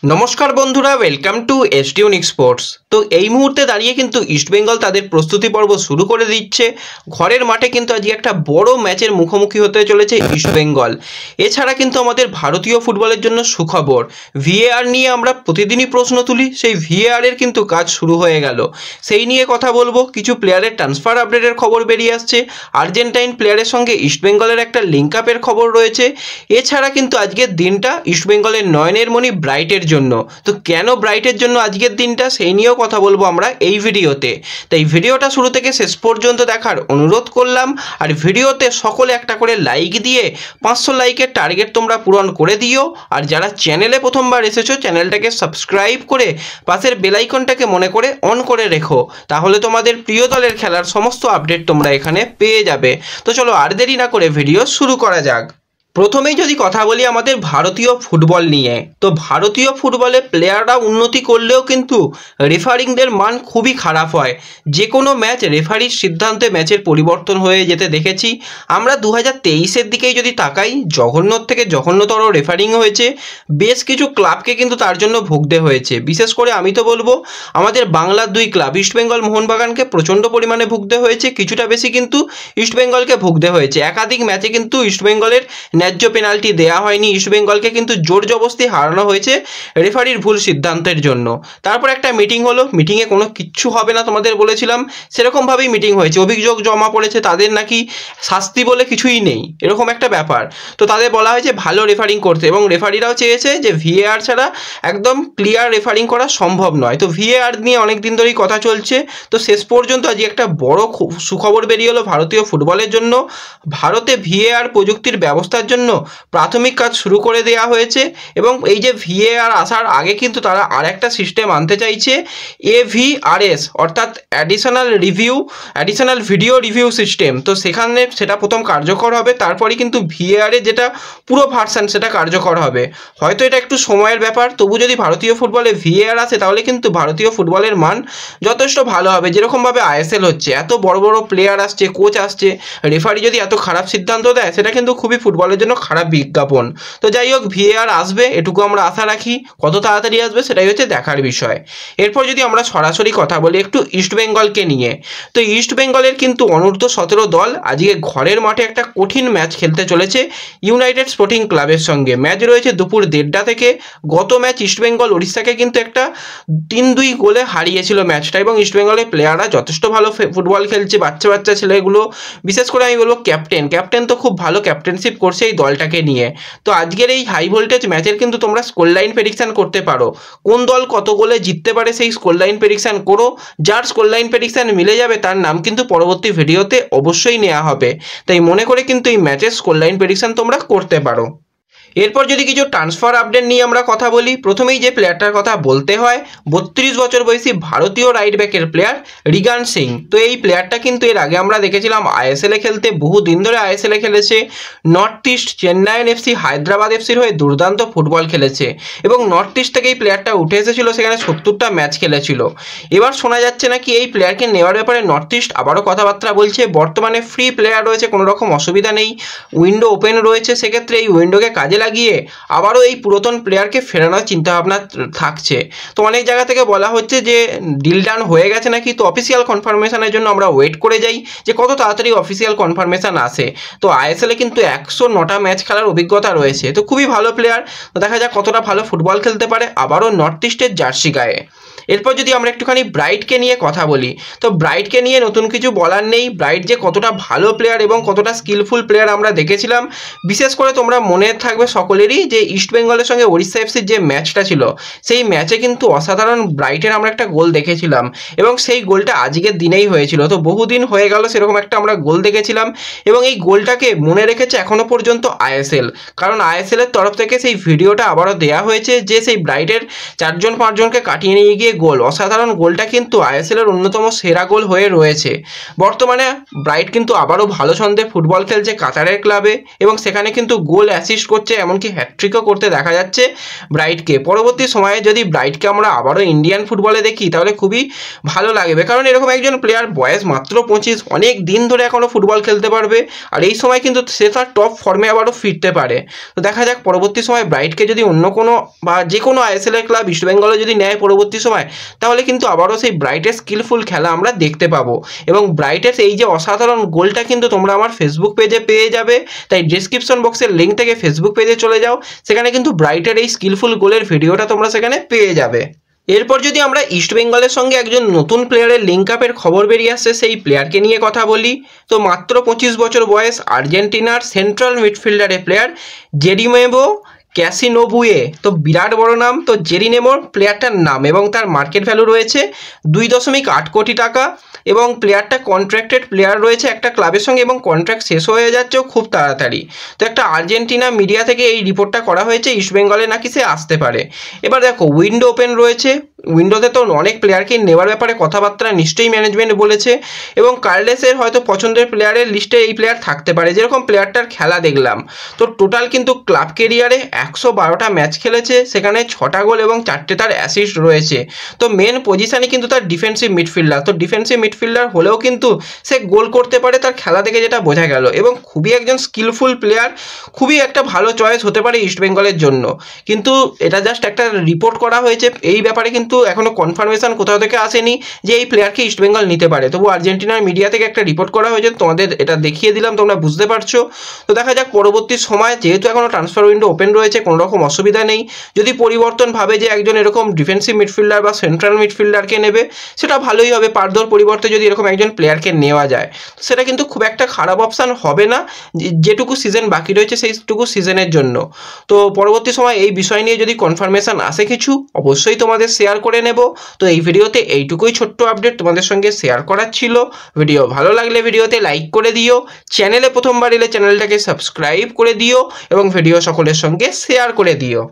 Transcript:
নমস্কার বন্ধুরা, welcome to এসটিউনিক sports. তো এই মুহূর্তে দাঁড়িয়ে কিন্তু ইস্টবেঙ্গল তাদের প্রস্তুতি পর্ব শুরু করে দিচ্ছে। ঘরের মাঠে কিন্তু আজকে একটা বড় ম্যাচের মুখোমুখি হতে চলেছে ইস্টবেঙ্গল। এছাড়া কিন্তু আমাদের ভারতীয় ফুটবলের জন্য সুখবর, ভিএআর নিয়ে আমরা প্রতিদিনই প্রশ্ন তুলি, সেই ভিএআরের কিন্তু কাজ শুরু হয়ে গেল। সেই নিয়ে কথা বলবো। কিছু প্লেয়ারের ট্রান্সফার আপডেটের খবর বেরিয়ে আসছে, আর্জেন্টাইন প্লেয়ারের সঙ্গে ইস্টবেঙ্গলের একটা লিঙ্ক আপের খবর রয়েছে। এছাড়া কিন্তু আজকের দিনটা ইস্টবেঙ্গলের নয়নের মণি ব্রাইটের জন্য। তো কেন ব্রাইটের জন্য আজকের দিনটা, সেই নিয়েও কথা বলবো আমরা এই ভিডিওতে। তাই ভিডিওটা শুরু থেকে শেষ পর্যন্ত দেখার অনুরোধ করলাম। আর ভিডিওতে সকলে একটা করে লাইক দিয়ে 500 লাইকের টার্গেট তোমরা পূরণ করে দিও। আর যারা চ্যানেলে প্রথমবার এসেছো, চ্যানেলটাকে সাবস্ক্রাইব করে পাশের বেল আইকনটাকে মনে করে অন করে রেখো, তাহলে তোমাদের প্রিয় দলের খেলার সমস্ত আপডেট তোমরা এখানে পেয়ে যাবে। তো চলো আর দেরি না করে ভিডিও শুরু করা যাক। প্রথমেই যদি কথা বলি আমাদের ভারতীয় ফুটবল নিয়ে, তো ভারতীয় ফুটবলে প্লেয়াররা উন্নতি করলেও কিন্তু রেফারিংদের মান খুবই খারাপ হয়। যে কোনো ম্যাচ রেফারির সিদ্ধান্তে ম্যাচের পরিবর্তন হয়ে যেতে দেখেছি আমরা। 2023-এর দিকেই যদি তাকাই, জঘন্যর থেকে জঘন্যতর রেফারিং হয়েছে। বেশ কিছু ক্লাবকে কিন্তু তার জন্য ভুগতে হয়েছে। বিশেষ করে আমি তো বলবো আমাদের বাংলার দুই ক্লাব ইস্টবেঙ্গল মোহনবাগানকে প্রচণ্ড পরিমাণে ভুগতে হয়েছে, কিছুটা বেশি কিন্তু ইস্টবেঙ্গলকে ভুগতে হয়েছে। একাধিক ম্যাচে কিন্তু ইস্টবেঙ্গলের ন্যায্য পেনাল্টি দেওয়া হয়নি, ইস্টবেঙ্গলকে কিন্তু জোর জবরদস্তি হারানো হয়েছে রেফারির ভুল সিদ্ধান্তের জন্য। তারপর একটা মিটিং হলো, মিটিংয়ে কোনো কিচ্ছু হবে না তোমাদের বলেছিলাম, সেরকমভাবেই মিটিং হয়েছে। অভিযোগ জমা পড়েছে, তাদের নাকি শাস্তি বলে কিছুই নেই, এরকম একটা ব্যাপার। তো তাদের বলা হয়েছে ভালো রেফারিং করতে, এবং রেফারিরাও চেয়েছে যে ভিএআর ছাড়া একদম ক্লিয়ার রেফারিং করা সম্ভব নয়। তো ভিএআর নিয়ে অনেক দিন ধরেই কথা চলছে। তো শেষ পর্যন্ত আজকে একটা বড় সুখবর বেরিয়ে এলো ভারতীয় ফুটবলের জন্য। ভারতে ভিএআর প্রযুক্তির ব্যবস্থার জন্য প্রাথমিক কাজ শুরু করে দেওয়া হয়েছে। এবং এই যে ভিএআর আসার আগে কিন্তু তারা আর একটা সিস্টেম আনতে চাইছে, এভিআরএস, অর্থাৎ অ্যাডিশনাল ভিডিও রিভিউ সিস্টেম। তো সেখানে সেটা প্রথম কার্যকর হবে, তারপরে কিন্তু ভিএআর এর যেটা পুরো ভার্সান সেটা কার্যকর হবে। হয়তো এটা একটু সময়ের ব্যাপার, তবু যদি ভারতীয় ফুটবলে ভিএআর আসে তাহলে কিন্তু ভারতীয় ফুটবলের মান যথেষ্ট ভালো হবে। যেরকমভাবে আইএসএল হচ্ছে, এত বড় বড় প্লেয়ার আসছে, কোচ আসছে, রেফারি যদি এত খারাপ সিদ্ধান্ত দেয় সেটা কিন্তু খুবই ফুটবলের জন্য খারাপ বিজ্ঞাপন। তো যাই হোক, ভিএআর আসবে, এটুকু আমরা আশা রাখি। কত তাড়াতাড়ি আসবে সেটাই হচ্ছে দেখার বিষয়। এরপর যদি আমরা সরাসরি কথা বলি একটু ইস্টবেঙ্গলকে নিয়ে, তো ইস্টবেঙ্গলের কিন্তু অনূর্ধ্ব-17 দল আজকে ঘরের মাঠে একটা কঠিন ম্যাচ খেলতে চলেছে ইউনাইটেড স্পোর্টিং ক্লাবের সঙ্গে। ম্যাচ রয়েছে দুপুর 1:30টা থেকে। গত ম্যাচ ইস্টবেঙ্গল উড়িষ্যাকে কিন্তু একটা 3-2 গোলে হারিয়েছিল ম্যাচটা, এবং ইস্টবেঙ্গলের প্লেয়াররা যথেষ্ট ভালো ফুটবল খেলছে। বাচ্চা বাচ্চা ছেলেগুলো, বিশেষ করে আমি বলবো ক্যাপ্টেন তো খুব ভালো ক্যাপ্টেনশিপ করছে এই দলটাকে নিয়ে। তো আজকের এই হাই ভোল্টেজ ম্যাচের কিন্তু তোমরা স্কোর লাইন প্রেডিকশন করতে পারো, কোন দল কত গোলে জিততে পারে সেই স্কোর লাইন প্রেডিকশন করো। যার স্কোর লাইন প্রেডিকশন মিলে যাবে তার নাম কিন্তু পরবর্তী ভিডিওতে অবশ্যই নেওয়া হবে। তাই মনে করে কিন্তু এই ম্যাচের স্কোর লাইন প্রেডিকশন তোমরা করতে পারো। এরপর যদি কিছু ট্রান্সফার আপডেট নিয়ে আমরা কথা বলি, প্রথমেই যে প্লেয়ারটার কথা বলতে হয়, 32 বছর বয়সী ভারতীয় রাইট ব্যাকের প্লেয়ার রিগান সিং। তো এই প্লেয়ারটা কিন্তু এর আগে আমরা দেখেছিলাম আইএসএলে খেলতে, বহু দিন ধরে আইএসএলে খেলেছে। North east, Chennaiyin FC, Hyderabad এফসির হয়ে দুর্দান্ত ফুটবল খেলেছে, এবং নর্থ ইস্ট থেকে এই প্লেয়ারটা উঠে এসেছিল, সেখানে 70টা ম্যাচ খেলেছিল। এবার শোনা যাচ্ছে নাকি এই প্লেয়ারকে নেওয়ার ব্যাপারে নর্থ ইস্ট আবারও কথাবার্তা বলছে। বর্তমানে ফ্রি প্লেয়ার রয়েছে, কোনো রকম অসুবিধা নেই, উইন্ডো ওপেন রয়েছে, সেক্ষেত্রে এই উইন্ডোকে কাজে লাগিয়ে আবারও এই পুরাতন প্লেয়ারকে ফেরানোর চিন্তাভাবনা থাকছে। তো অনেক জায়গা থেকে বলা হচ্ছে যে ডিল ডান হয়ে গেছে নাকি। তো অফিসিয়াল কনফার্মেশনের জন্য আমরা ওয়েট করে যাই যে কত তাড়াতাড়ি অফিসিয়াল কনফার্মেশন আসে। তো আইএসএলে কিন্তু 109টা ম্যাচ খেলার অভিজ্ঞতা রয়েছে, তো খুবই ভালো প্লেয়ার। তো দেখা যাক কতটা ভালো ফুটবল খেলতে পারে আবারও নর্থ ইস্টের জার্সি গায়ে। এরপর যদি আমরা একটুখানি ব্রাইটকে নিয়ে কথা বলি, তো ব্রাইটকে নিয়ে নতুন কিছু বলার নেই। ব্রাইট যে কতটা ভালো প্লেয়ার এবং কতটা স্কিলফুল প্লেয়ার আমরা দেখেছিলাম। বিশেষ করে তোমরা মনে থাকবে সকলেরই যে ইস্টবেঙ্গলের সঙ্গে উড়িষ্যা এফসির যে ম্যাচটা ছিল, সেই ম্যাচে কিন্তু অসাধারণ ব্রাইটের আমরা একটা গোল দেখেছিলাম, এবং সেই গোলটা আজকের দিনেই হয়েছিল। তো বহুদিন হয়ে গেল সেরকম একটা আমরা গোল দেখেছিলাম, এবং এই গোলটাকে মনে রেখেছে এখনো পর্যন্ত আইএসএল, কারণ আইএসএলের তরফ থেকে সেই ভিডিওটা আবারও দেওয়া হয়েছে যে সেই ব্রাইটের 4-5জনকে কাটিয়ে নিয়ে গিয়ে গিয়ে গোল, অসাধারণ গোলটা কিন্তু আইএসএলের অন্যতম সেরা গোল হয়ে রয়েছে। বর্তমানে ব্রাইট কিন্তু আবারও ভালো ছন্দে ফুটবল খেলছে কাতারের ক্লাবে এবং সেখানে কিন্তু গোল অ্যাসিস্ট করছে, এমনকি হ্যাটট্রিকও করতে দেখা যাচ্ছে ব্রাইটকে। পরবর্তী সময়ে যদি ব্রাইটকে আমরা আবারও ইন্ডিয়ান ফুটবলে দেখি তাহলে খুবই ভালো লাগবে, কারণ এরকম একজন প্লেয়ার বয়স মাত্র 25, অনেক দিন ধরে এখনও ফুটবল খেলতে পারবে আর এই সময় কিন্তু সে তার টপ ফর্মে আবারও ফিরতে পারে। তো দেখা যাক পরবর্তী সময় ব্রাইটকে যদি অন্য কোনো বা যে কোনো আইএসএলের ক্লাব ইস্টবেঙ্গলে যদি নেয় পরবর্তী সময়, তাহলে কিন্তু আবারও সেই ব্রাইটের স্কিলফুল খেলা আমরা দেখতে পাবো। এবং ব্রাইটের এই যে অসাধারণ গোলটা কিন্তু তোমরা আমার ফেসবুক পেজে পেয়ে যাবে, তাই ডিসক্রিপশন বক্সের লিঙ্ক থেকে ফেসবুক পেজে চলে যাও, সেখানে কিন্তু ব্রাইটের এই স্কিলফুল গোলের ভিডিওটা তোমরা সেখানে পেয়ে যাবে। এরপর যদি আমরা ইস্টবেঙ্গলের সঙ্গে একজন নতুন প্লেয়ারের লিঙ্ক আপের খবর বেরিয়ে আসছে সেই প্লেয়ারকে নিয়ে কথা বলি, তো মাত্র 25 বছর বয়স, আর্জেন্টিনার সেন্ট্রাল মিডফিল্ডারের প্লেয়ার জেরিমেবো ক্যাসিনোবুয়ে। তো বিরাট বড় নাম। তো জেরিনেমোর প্লেয়ারটার নাম এবং তার মার্কেট ভ্যালু রয়েছে 2.8 কোটি টাকা এবং প্লেয়ারটা কন্ট্রাক্টেড প্লেয়ার রয়েছে একটা ক্লাবের সঙ্গে এবং কন্ট্রাক্ট শেষ হয়ে যাচ্ছেও খুব তাড়াতাড়ি। তো একটা আর্জেন্টিনা মিডিয়া থেকে এই রিপোর্টটা করা হয়েছে ইস্টবেঙ্গলে নাকি সে আসতে পারে। এবার দেখো উইন্ডো ওপেন রয়েছে, উইন্ডোতে তো অনেক প্লেয়ারকে নেওয়ার ব্যাপারে কথাবার্তা নিশ্চয়ই ম্যানেজমেন্ট বলেছে এবং কার্লেসের হয়তো পছন্দের প্লেয়ারের লিস্টে এই প্লেয়ার থাকতে পারে। যেরকম প্লেয়ারটার খেলা দেখলাম, তো টোটাল কিন্তু ক্লাব কেরিয়ারে 112টা ম্যাচ খেলেছে, সেখানে 6টা গোল এবং 4টে তার অ্যাসিস্ট রয়েছে। তো মেন পজিশানে কিন্তু তার ডিফেন্সিভ মিডফিল্ডার, তো ডিফেন্সিভ মিডফিল্ডার হলেও কিন্তু সে গোল করতে পারে তার খেলা দেখে, যেটা বোঝা গেল এবং খুবই একজন স্কিলফুল প্লেয়ার, খুবই একটা ভালো চয়েস হতে পারে ইস্টবেঙ্গলের জন্য। কিন্তু এটা জাস্ট একটা রিপোর্ট করা হয়েছে, এই ব্যাপারে কিন্তু এখনো কনফার্মেশন কোথাও থেকে আসেনি যে এই প্লেয়ারকে ইস্টবেঙ্গল নিতে পারে। তবু আর্জেন্টিনার মিডিয়া থেকে একটা রিপোর্ট করা হয়েছে, তোমাদের এটা দেখিয়ে দিলাম, তোমরা বুঝতে পারছো। তো দেখা যাক পরবর্তী সময়, যেহেতু এখনো ট্রান্সফার উইন্ডো ওপেন রয়েছে, কোনো রকম অসুবিধা নেই। যদি পরিবর্তন ভাবে যে একজন এরকম ডিফেন্সিভ মিডফিল্ডার বা সেন্ট্রাল মিডফিল্ডারকে নেবে, সেটা ভালোই হবে। পারদোর পরিবর্তে যদি এরকম একজন প্লেয়ারকে নেওয়া যায়, সেটা কিন্তু খুব একটা খারাপ অপশান হবে না, যেটুকু সিজন বাকি রয়েছে সেইটুকু সিজনের জন্য। তো পরবর্তী সময় এই বিষয় নিয়ে যদি কনফার্মেশন আসে কিছু, অবশ্যই তোমাদের শেয়ার করে নেব। তো এই ভিডিওতে এইটুকুই ছোট্ট আপডেট তোমাদের সঙ্গে শেয়ার করার ছিল। ভিডিও ভালো লাগলে ভিডিওতে লাইক করে দিও, চ্যানেলে প্রথমবার এলে চ্যানেলটাকে সাবস্ক্রাইব করে দিও এবং ভিডিও সকলের সঙ্গে শেয়ার করে দিও।